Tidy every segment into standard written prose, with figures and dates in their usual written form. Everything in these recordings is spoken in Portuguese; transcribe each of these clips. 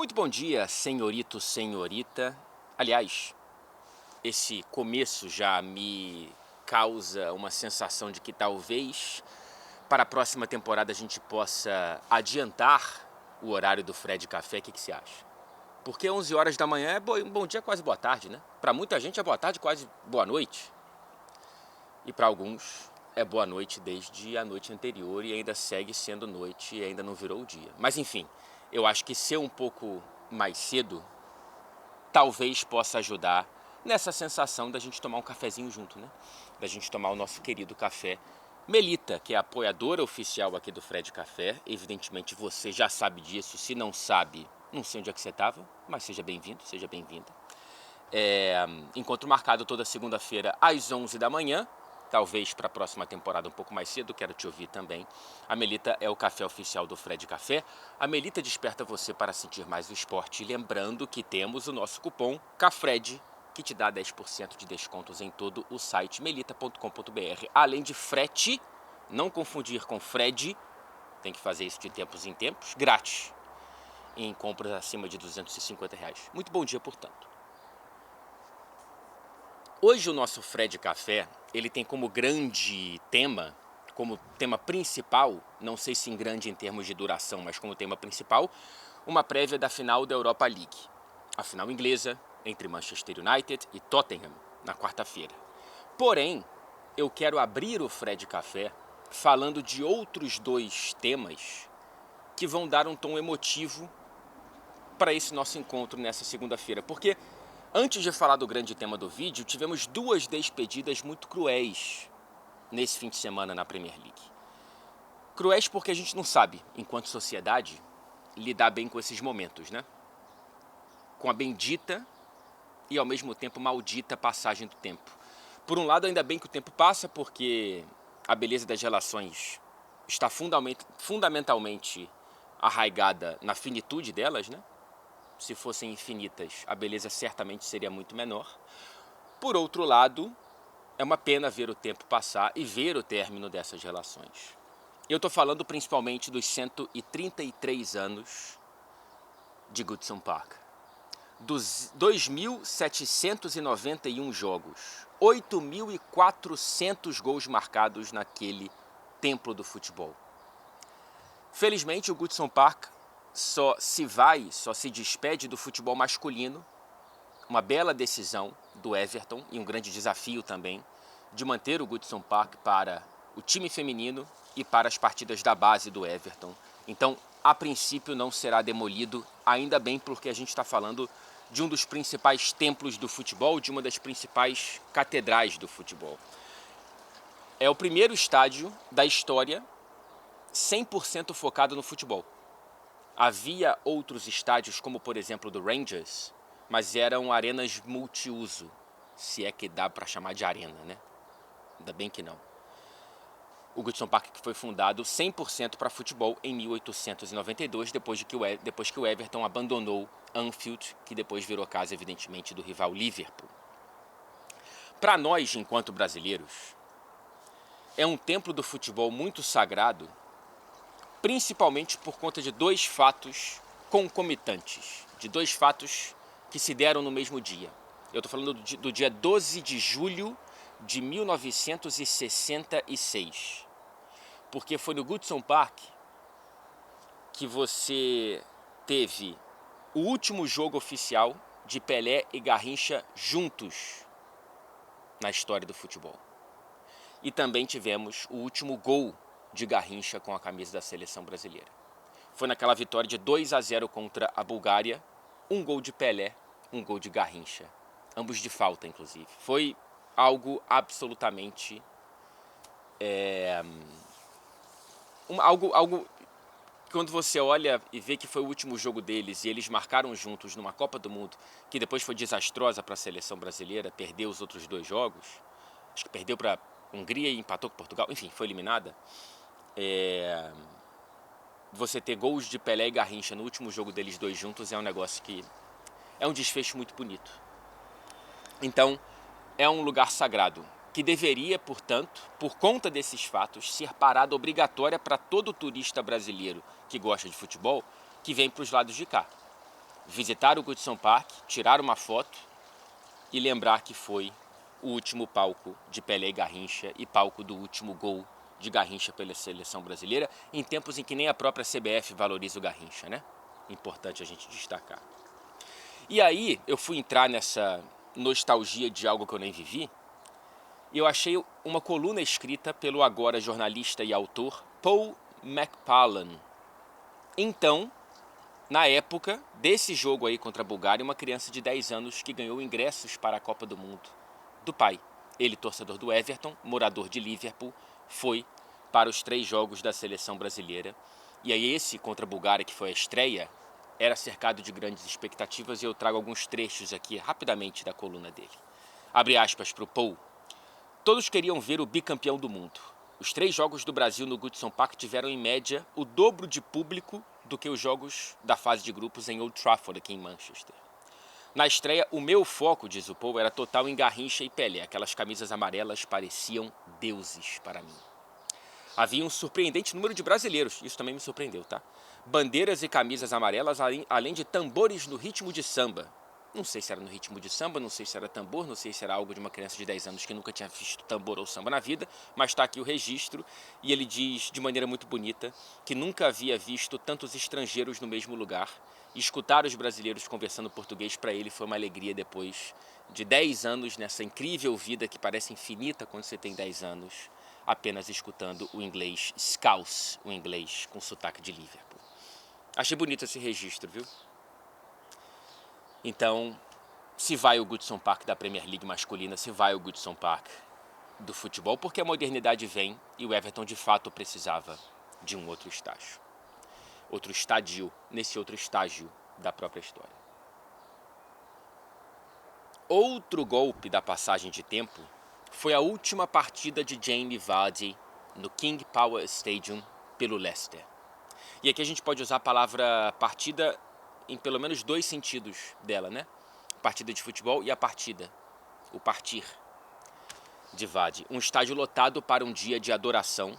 Muito bom dia, senhorito, senhorita. Aliás, esse começo já me causa uma sensação de que talvez para a próxima temporada a gente possa adiantar o horário do Fred Café. O que você acha? Porque 11 horas da manhã é bom dia, quase boa tarde, né? Para muita gente é boa tarde, quase boa noite. E para alguns é boa noite desde a noite anterior e ainda segue sendo noite e ainda não virou o dia. Mas enfim, eu acho que ser um pouco mais cedo talvez possa ajudar nessa sensação da gente tomar um cafezinho junto, né? Da gente tomar o nosso querido café. Melita, que é a apoiadora oficial aqui do Fred Café, evidentemente você já sabe disso, se não sabe, não sei onde é que você estava, mas seja bem-vindo, seja bem-vinda. Encontro marcado toda segunda-feira às 11 da manhã, talvez para a próxima temporada um pouco mais cedo, quero te ouvir também. A Melita é o café oficial do Fred Café. A Melita desperta você para sentir mais o esporte. Lembrando que temos o nosso cupom CAFRED, que te dá 10% de descontos em todo o site melita.com.br. Além de frete, não confundir com Fred, tem que fazer isso de tempos em tempos, grátis, em compras acima de R$ 250. Muito bom dia, portanto. Hoje o nosso Fred Café, ele tem como grande tema, como tema principal, não sei se em grande em termos de duração, mas como tema principal, uma prévia da final da Europa League. A final inglesa entre Manchester United e Tottenham, na quarta-feira. Porém, eu quero abrir o Fred Café falando de outros dois temas que vão dar um tom emotivo para esse nosso encontro nessa segunda-feira, porque antes de falar do grande tema do vídeo, tivemos duas despedidas muito cruéis nesse fim de semana na Premier League. Cruéis porque a gente não sabe, enquanto sociedade, lidar bem com esses momentos, né? Com a bendita e ao mesmo tempo maldita passagem do tempo. Por um lado, ainda bem que o tempo passa, porque a beleza das relações está fundamentalmente arraigada na finitude delas, né? Se fossem infinitas, a beleza certamente seria muito menor. Por outro lado, é uma pena ver o tempo passar e ver o término dessas relações. Eu estou falando principalmente dos 133 anos de Goodison Park. Dos 2.791 jogos, 8.400 gols marcados naquele templo do futebol. Felizmente, o Goodison Park só se despede do futebol masculino, uma bela decisão do Everton e um grande desafio também de manter o Goodison Park para o time feminino e para as partidas da base do Everton. Então, a princípio não será demolido, ainda bem, porque a gente está falando de um dos principais templos do futebol, de uma das principais catedrais do futebol. É o primeiro estádio da história 100% focado no futebol. Havia outros estádios, como por exemplo do Rangers, mas eram arenas multiuso, se é que dá para chamar de arena, né? Ainda bem que não. O Goodison Park foi fundado 100% para futebol em 1892, depois que o Everton abandonou Anfield, que depois virou casa, evidentemente, do rival Liverpool. Para nós, enquanto brasileiros, é um templo do futebol muito sagrado, principalmente por conta de dois fatos concomitantes, de dois fatos que se deram no mesmo dia. Eu estou falando do dia 12 de julho de 1966, porque foi no Goodison Park que você teve o último jogo oficial de Pelé e Garrincha juntos na história do futebol. E também tivemos o último gol de Garrincha com a camisa da seleção brasileira. Foi naquela vitória de 2-0 contra a Bulgária, um gol de Pelé, um gol de Garrincha, ambos de falta, inclusive. Foi algo absolutamente... algo quando você olha e vê que foi o último jogo deles e eles marcaram juntos numa Copa do Mundo, que depois foi desastrosa para a seleção brasileira, perdeu os outros dois jogos, acho que perdeu para a Hungria e empatou com Portugal, enfim, foi eliminada. Você ter gols de Pelé e Garrincha no último jogo deles dois juntos é um negócio que é um desfecho muito bonito. Então, é um lugar sagrado, que deveria, portanto, por conta desses fatos, ser parada obrigatória para todo turista brasileiro que gosta de futebol, que vem para os lados de cá. visitar o Goodson Park, tirar uma foto e lembrar que foi o último palco de Pelé e Garrincha e palco do último gol de Garrincha pela seleção brasileira, em tempos em que nem a própria CBF valoriza o Garrincha, né? Importante a gente destacar. E aí eu fui entrar nessa nostalgia de algo que eu nem vivi, e eu achei uma coluna escrita pelo agora jornalista e autor Paul McPallan. Então, na época desse jogo aí contra a Bulgária, uma criança de 10 anos que ganhou ingressos para a Copa do Mundo do pai. Ele, torcedor do Everton, morador de Liverpool, foi para os 3 jogos da seleção brasileira. E aí esse contra a Bulgária, que foi a estreia, era cercado de grandes expectativas, e eu trago alguns trechos aqui rapidamente da coluna dele. Abre aspas para o Paul. Todos queriam ver o bicampeão do mundo. Os 3 jogos do Brasil no Goodson Park tiveram em média o dobro de público do que os jogos da fase de grupos em Old Trafford, aqui em Manchester. Na estreia, o meu foco, diz o Paul, era total em Garrincha e Pelé. Aquelas camisas amarelas pareciam deuses para mim. Havia um surpreendente número de brasileiros, isso também me surpreendeu, tá? Bandeiras e camisas amarelas, além de tambores no ritmo de samba. Não sei se era no ritmo de samba, não sei se era tambor, não sei se era algo de uma criança de 10 anos que nunca tinha visto tambor ou samba na vida, mas está aqui o registro, e ele diz de maneira muito bonita que nunca havia visto tantos estrangeiros no mesmo lugar, e escutar os brasileiros conversando português para ele foi uma alegria depois de 10 anos nessa incrível vida que parece infinita quando você tem 10 anos, apenas escutando o inglês scouse, o inglês com sotaque de Liverpool. Achei bonito esse registro, viu? Então, se vai o Goodson Park da Premier League masculina, se vai o Goodson Park do futebol, porque a modernidade vem e o Everton de fato precisava de um outro estágio. Outro estadio, nesse outro estágio da própria história. Outro golpe da passagem de tempo foi a última partida de Jamie Vardy no King Power Stadium pelo Leicester. E aqui a gente pode usar a palavra partida em pelo menos 2 sentidos dela, né? Partida de futebol e a partida, o partir de Vardy. Um estádio lotado para um dia de adoração.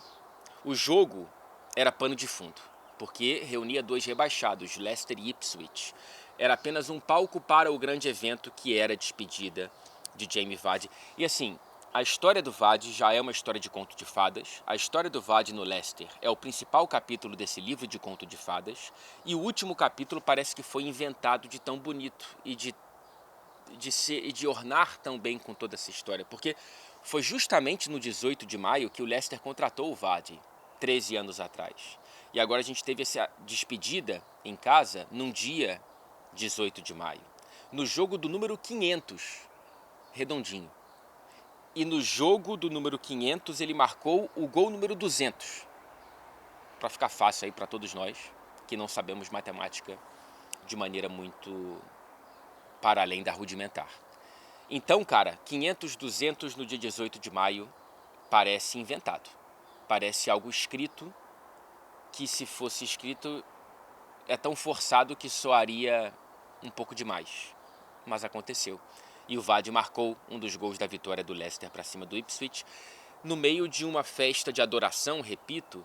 O jogo era pano de fundo, porque reunia 2 rebaixados, Leicester e Ipswich. Era apenas um palco para o grande evento que era a despedida de Jamie Vardy. E assim, a história do Vardy já é uma história de conto de fadas. A história do Vardy no Leicester é o principal capítulo desse livro de conto de fadas. E o último capítulo parece que foi inventado de tão bonito e de ornar tão bem com toda essa história. Porque foi justamente no 18 de maio que o Leicester contratou o Vardy, 13 anos atrás. E agora a gente teve essa despedida em casa num dia 18 de maio. No jogo do número 500, redondinho. E no jogo do número 500 ele marcou o gol número 200. Para ficar fácil aí para todos nós, que não sabemos matemática de maneira muito para além da rudimentar. Então, cara, 500, 200 no dia 18 de maio parece inventado. Parece algo escrito que, se fosse escrito, é tão forçado que soaria um pouco demais. Mas aconteceu. E o Vardy marcou um dos gols da vitória do Leicester para cima do Ipswich, no meio de uma festa de adoração, repito,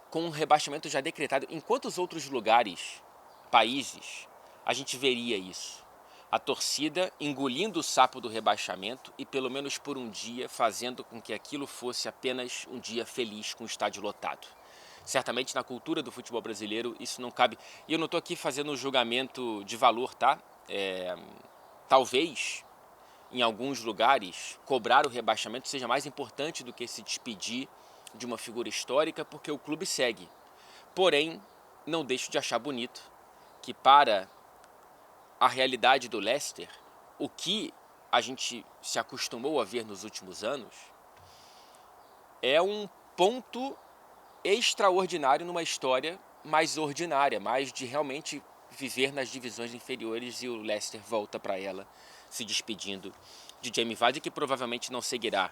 com um rebaixamento já decretado. Em quantos outros lugares, países, a gente veria isso? A torcida engolindo o sapo do rebaixamento e, pelo menos por um dia, fazendo com que aquilo fosse apenas um dia feliz com o estádio lotado. Certamente na cultura do futebol brasileiro isso não cabe. E eu não estou aqui fazendo um julgamento de valor, tá? Talvez, em alguns lugares, cobrar o rebaixamento seja mais importante do que se despedir de uma figura histórica, porque o clube segue. Porém, não deixo de achar bonito que, para a realidade do Leicester, o que a gente se acostumou a ver nos últimos anos é um ponto extraordinário numa história mais ordinária, mais de realmente viver nas divisões inferiores, e o Leicester volta para ela, se despedindo de Jamie Vardy, que provavelmente não seguirá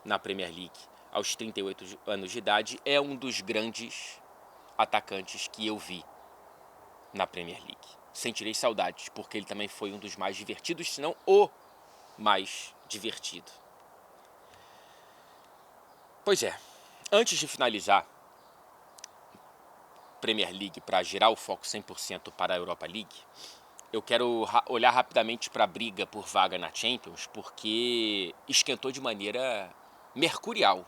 na Premier League aos 38 anos de idade. É um dos grandes atacantes que eu vi na Premier League. Sentirei saudades, porque ele também foi um dos mais divertidos, se não o mais divertido. Pois é, antes de finalizar Premier League para girar o foco 100% para a Europa League, eu quero olhar rapidamente para a briga por vaga na Champions, porque esquentou de maneira mercurial,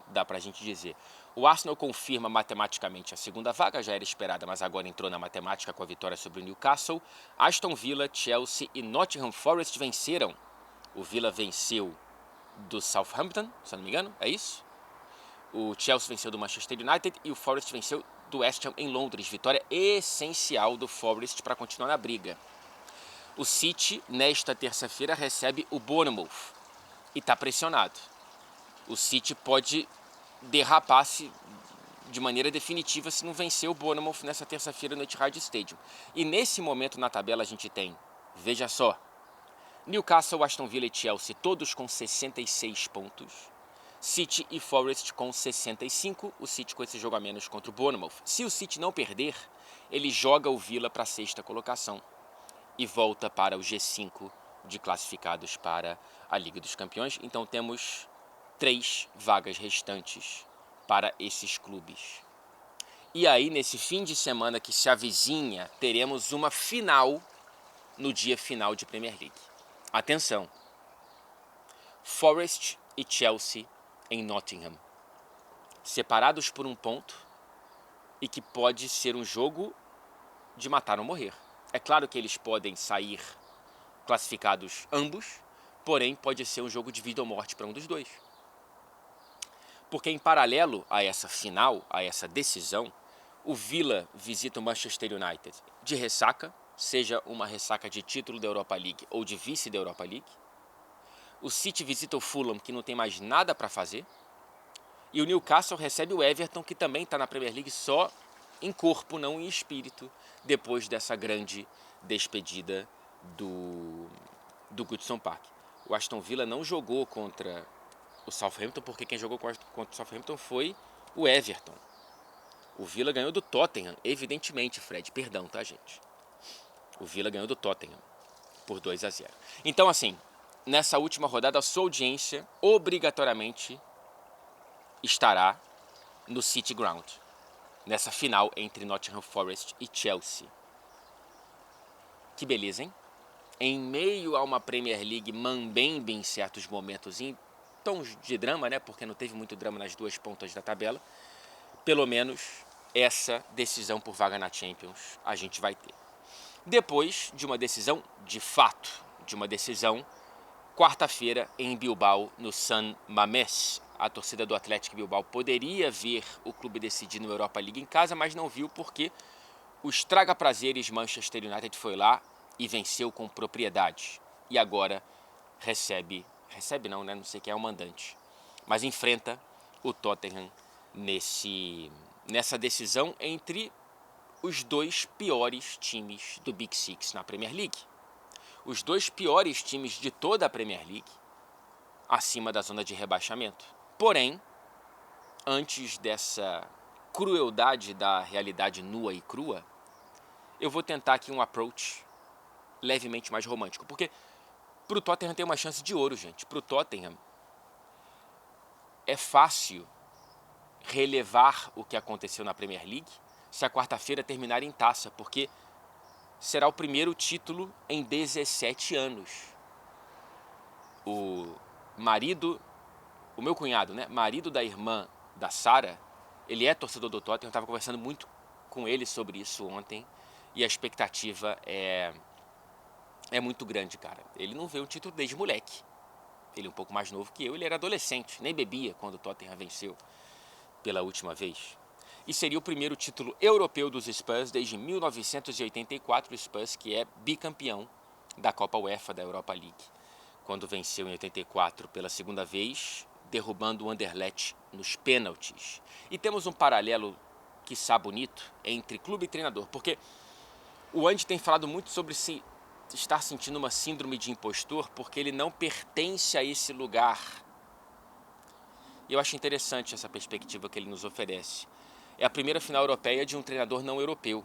dá para a gente dizer. O Arsenal confirma matematicamente a segunda vaga, já era esperada, mas agora entrou na matemática com a vitória sobre o Newcastle. Aston Villa, Chelsea e Nottingham Forest venceram. O Villa venceu do Southampton, se eu não me engano, é isso? O Chelsea venceu do Manchester United e o Forest venceu do West Ham em Londres. Vitória essencial do Forest para continuar na briga. O City, nesta terça-feira, recebe o Bournemouth e está pressionado. O City pode derrapar-se de maneira definitiva se não vencer o Bournemouth nessa terça-feira no Etihad Stadium. E nesse momento na tabela a gente tem, veja só, Newcastle, Aston Villa e Chelsea todos com 66 pontos. City e Forest com 65, o City com esse jogo a menos contra o Bournemouth. Se o City não perder, ele joga o Villa para a sexta colocação e volta para o G5 de classificados para a Liga dos Campeões. Então temos 3 vagas restantes para esses clubes. E aí, nesse fim de semana que se avizinha, teremos uma final no dia final de Premier League. Atenção! Forest e Chelsea em Nottingham, separados por um ponto e que pode ser um jogo de matar ou morrer. É claro que eles podem sair classificados ambos, porém pode ser um jogo de vida ou morte para um dos dois. Porque em paralelo a essa final, a essa decisão, o Villa visita o Manchester United de ressaca, seja uma ressaca de título da Europa League ou de vice da Europa League. O City visita o Fulham, que não tem mais nada para fazer. E o Newcastle recebe o Everton, que também está na Premier League só em corpo, não em espírito, depois dessa grande despedida do Goodison Park. O Aston Villa não jogou contra o Southampton, porque quem jogou contra o Southampton foi o Everton. O Villa ganhou do Tottenham, evidentemente, Fred, perdão, tá, gente? O Villa ganhou do Tottenham por 2-0. Então, assim, nessa última rodada, a sua audiência obrigatoriamente estará no City Ground, nessa final entre Nottingham Forest e Chelsea. Que beleza, hein? Em meio a uma Premier League mambembe em certos momentos, em tons de drama, né? Porque não teve muito drama nas duas pontas da tabela, pelo menos essa decisão por vaga na Champions a gente vai ter. Depois de uma decisão de fato, de uma decisão quarta-feira em Bilbao, no San Mamés. A torcida do Athletic Bilbao poderia ver o clube decidir no Europa League em casa, mas não viu porque o estraga-prazeres Manchester United foi lá e venceu com propriedade. E agora recebe não, né? Não sei quem é o mandante, mas enfrenta o Tottenham nessa decisão entre os 2 piores times do Big Six na Premier League. Os 2 piores times de toda a Premier League acima da zona de rebaixamento. Porém, antes dessa crueldade da realidade nua e crua, eu vou tentar aqui um approach levemente mais romântico. Porque pro Tottenham tem uma chance de ouro, gente. Pro Tottenham é fácil relevar o que aconteceu na Premier League se a quarta-feira terminar em taça, porque será o primeiro título em 17 anos. O meu cunhado, né, marido da irmã da Sara, ele é torcedor do Tottenham, eu estava conversando muito com ele sobre isso ontem, e a expectativa é muito grande, cara. Ele não vê o título desde moleque. Ele é um pouco mais novo que eu, ele era adolescente, nem bebia quando o Tottenham venceu pela última vez. E seria o primeiro título europeu dos Spurs desde 1984, o Spurs que é bicampeão da Copa UEFA da Europa League, quando venceu em 84 pela segunda vez, derrubando o Anderlecht nos pênaltis. E temos um paralelo, quiçá bonito, entre clube e treinador, porque o Andy tem falado muito sobre estar sentindo uma síndrome de impostor, porque ele não pertence a esse lugar. E eu acho interessante essa perspectiva que ele nos oferece. É a primeira final europeia de um treinador não europeu.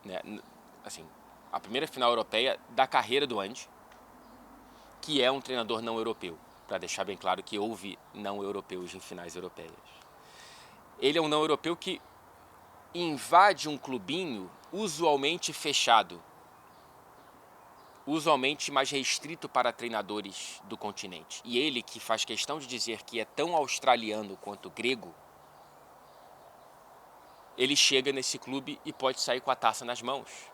Né? Assim, a primeira final europeia da carreira do Andy, que é um treinador não europeu, para deixar bem claro que houve não europeus em finais europeias. Ele é um não europeu que invade um clubinho usualmente fechado, usualmente mais restrito para treinadores do continente. E ele, que faz questão de dizer que é tão australiano quanto grego, ele chega nesse clube e pode sair com a taça nas mãos.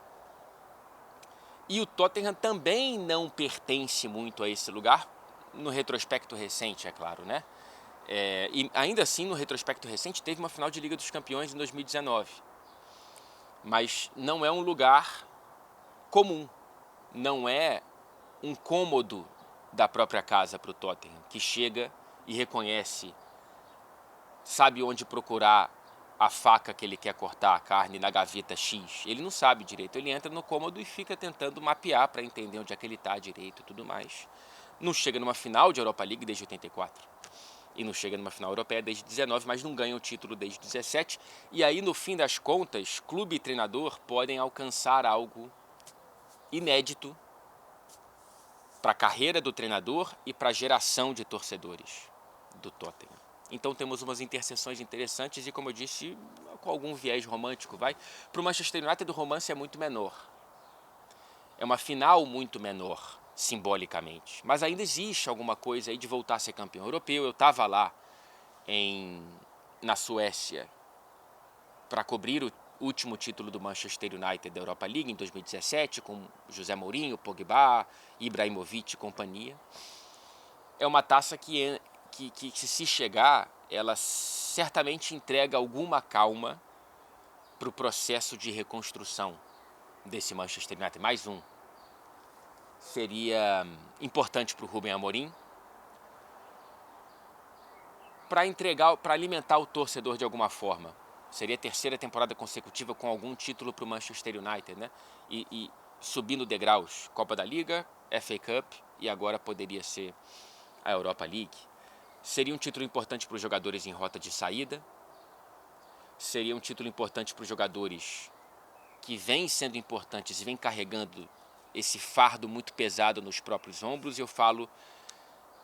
E o Tottenham também não pertence muito a esse lugar, no retrospecto recente, é claro, né? E ainda assim, no retrospecto recente, teve uma final de Liga dos Campeões em 2019. Mas não é um lugar comum, não é um cômodo da própria casa para o Tottenham, que chega e reconhece, sabe onde procurar a faca que ele quer cortar a carne na gaveta X. Ele não sabe direito, ele entra no cômodo e fica tentando mapear para entender onde é que ele está direito e tudo mais. Não chega numa final de Europa League desde 84. E não chega numa final europeia desde 19, mas não ganha o título desde 17. E aí, no fim das contas, clube e treinador podem alcançar algo inédito para a carreira do treinador e para a geração de torcedores do Tottenham. Então temos umas interseções interessantes e, como eu disse, com algum viés romântico, vai. Para o Manchester United o romance é muito menor. É uma final muito menor, simbolicamente. Mas ainda existe alguma coisa aí de voltar a ser campeão europeu. Eu estava lá na Suécia para cobrir o último título do Manchester United da Europa League em 2017, com José Mourinho, Pogba, Ibrahimovic e companhia. É uma taça que se chegar, ela certamente entrega alguma calma para o processo de reconstrução desse Manchester United. Mais um. Seria importante para o Rubem Amorim, para alimentar o torcedor de alguma forma. Seria a terceira temporada consecutiva com algum título para o Manchester United, né? E subindo degraus, Copa da Liga, FA Cup e agora poderia ser a Europa League. Seria um título importante para os jogadores em rota de saída. Seria um título importante para os jogadores que vêm sendo importantes e vêm carregando esse fardo muito pesado nos próprios ombros. E eu falo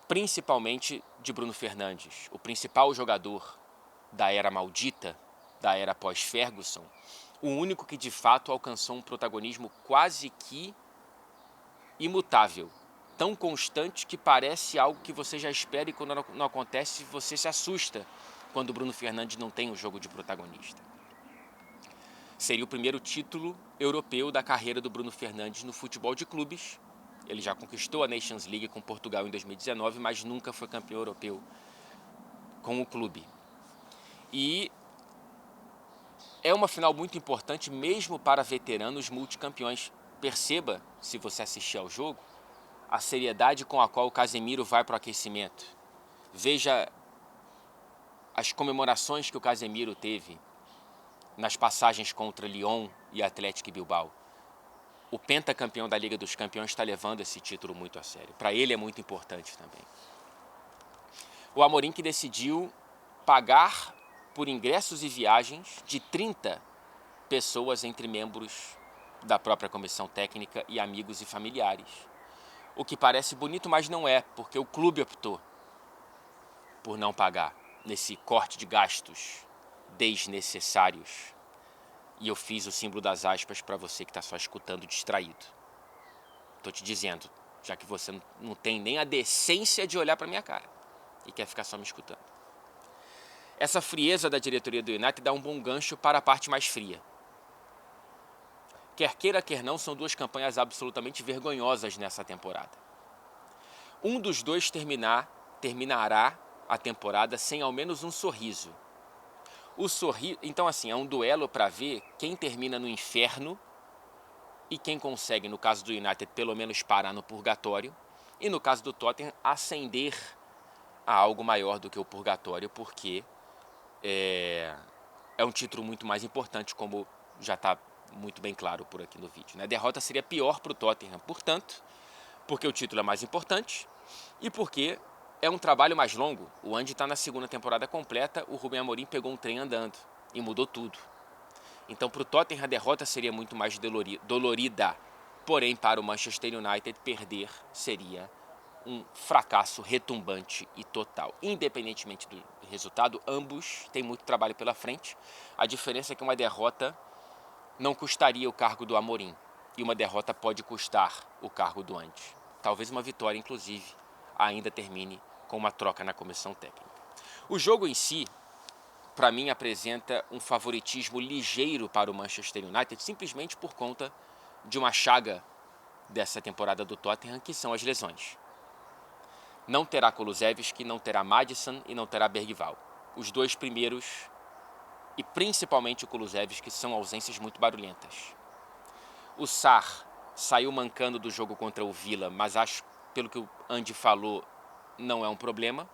principalmente de Bruno Fernandes, o principal jogador da era maldita, da era pós-Ferguson, o único que de fato alcançou um protagonismo quase que imutável, tão constante que parece algo que você já espera e quando não acontece você se assusta quando o Bruno Fernandes não tem um jogo de protagonista. Seria o primeiro título europeu da carreira do Bruno Fernandes no futebol de clubes. Ele já conquistou a Nations League com Portugal em 2019, mas nunca foi campeão europeu com o clube. E é uma final muito importante mesmo para veteranos multicampeões. Perceba, se você assistir ao jogo, a seriedade com a qual o Casemiro vai para o aquecimento. Veja as comemorações que o Casemiro teve nas passagens contra Lyon e Atlético Bilbao. O pentacampeão da Liga dos Campeões está levando esse título muito a sério. Para ele é muito importante também. O Amorim que decidiu pagar por ingressos e viagens de 30 pessoas entre membros da própria comissão técnica e amigos e familiares. O que parece bonito, mas não é, porque o clube optou por não pagar nesse corte de gastos desnecessários. E eu fiz o símbolo das aspas para você que está só escutando distraído. Estou te dizendo, já que você não tem nem a decência de olhar para minha cara e quer ficar só me escutando. Essa frieza da diretoria do United dá um bom gancho para a parte mais fria. Quer queira, quer não, são duas campanhas absolutamente vergonhosas nessa temporada. Um dos dois terminará a temporada sem ao menos um sorriso. Então, assim, é um duelo para ver quem termina no inferno e quem consegue, no caso do United, pelo menos parar no purgatório, e no caso do Tottenham, ascender a algo maior do que o purgatório, porque é um título muito mais importante, como já está muito bem claro por aqui no vídeo. A derrota seria pior para o Tottenham, portanto, porque o título é mais importante e porque é um trabalho mais longo. O Andy está na segunda temporada completa, o Rubem Amorim pegou um trem andando e mudou tudo. Então, para o Tottenham, a derrota seria muito mais dolorida. Porém, para o Manchester United, perder seria um fracasso retumbante e total. Independentemente do resultado, ambos têm muito trabalho pela frente. A diferença é que uma derrota não custaria o cargo do Amorim, e uma derrota pode custar o cargo do Ange. Talvez uma vitória, inclusive, ainda termine com uma troca na comissão técnica. O jogo em si, para mim, apresenta um favoritismo ligeiro para o Manchester United, simplesmente por conta de uma chaga dessa temporada do Tottenham, que são as lesões. Não terá Kulusevski, não terá Maddison e não terá Bergvall. Os dois primeiros, e principalmente o Kulusevski, são ausências muito barulhentas. O Sarr saiu mancando do jogo contra o Villa, mas acho, pelo que o Andy falou, não é um problema.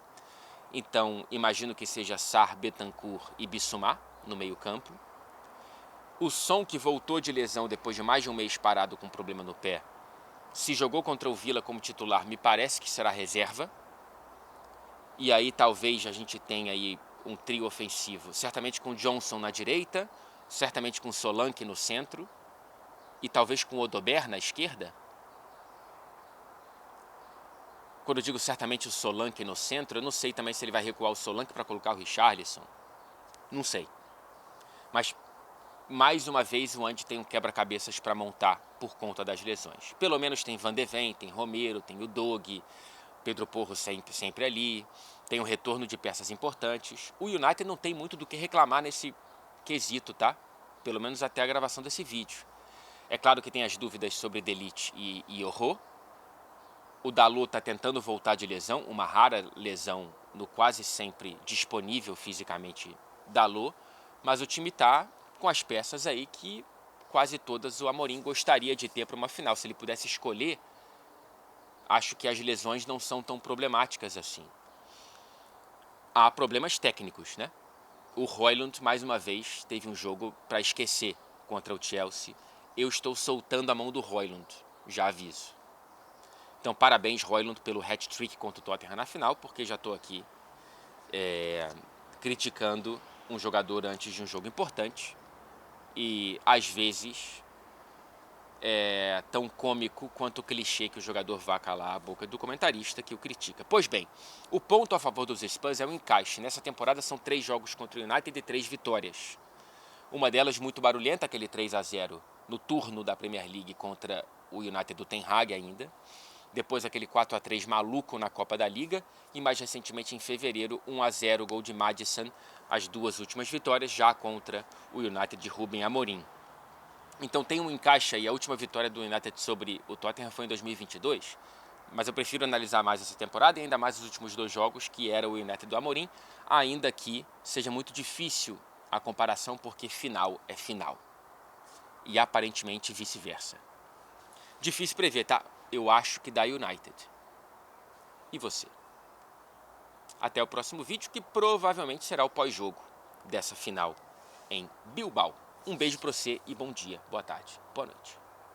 Então, imagino que seja Sarr, Bentancur e Bissouma no meio-campo. O Son, que voltou de lesão depois de mais de um mês parado com problema no pé, se jogou contra o Villa como titular, me parece que será reserva. E aí talvez a gente tenha aí um trio ofensivo, certamente com Johnson na direita, certamente com Solanke no centro e talvez com Odegaard na esquerda. Quando eu digo certamente o Solanke no centro, eu não sei também se ele vai recuar o Solanke para colocar o Richarlison. Não sei. Mas, mais uma vez, o Andy tem um quebra-cabeças para montar por conta das lesões. Pelo menos tem Van de Ven, tem Romero, tem o Dog, Pedro Porro sempre ali, tem o retorno de peças importantes. O United não tem muito do que reclamar nesse quesito, tá? Pelo menos até a gravação desse vídeo. É claro que tem as dúvidas sobre De Ligt e Yoro. O Dalot está tentando voltar de lesão, uma rara lesão no quase sempre disponível fisicamente Dalot, mas o time está com as peças aí que quase todas o Amorim gostaria de ter para uma final. Se ele pudesse escolher, acho que as lesões não são tão problemáticas assim. Há problemas técnicos, né? O Højlund, mais uma vez, teve um jogo para esquecer contra o Chelsea. Eu estou soltando a mão do Højlund, já aviso. Então, parabéns, Højlund, pelo hat-trick contra o Tottenham na final, porque já estou aqui criticando um jogador antes de um jogo importante. E, às vezes, é tão cômico quanto o clichê que o jogador vá calar a boca do comentarista que o critica. Pois bem, o ponto a favor dos Spurs é o encaixe. Nessa temporada são 3 jogos contra o United e 3 vitórias. Uma delas muito barulhenta, aquele 3-0 no turno da Premier League contra o United do Ten Hag ainda. Depois aquele 4-3 maluco na Copa da Liga e mais recentemente em fevereiro 1-0 gol de Maddison, as 2 últimas vitórias já contra o United de Ruben Amorim. Então tem um encaixe aí, a última vitória do United sobre o Tottenham foi em 2022, mas eu prefiro analisar mais essa temporada e ainda mais os últimos 2 jogos, que era o United do Amorim, ainda que seja muito difícil a comparação porque final é final e aparentemente vice-versa. Difícil prever, tá? Eu acho que dá United. E você? Até o próximo vídeo, que provavelmente será o pós-jogo dessa final em Bilbao. Um beijo pra você e bom dia, boa tarde, boa noite.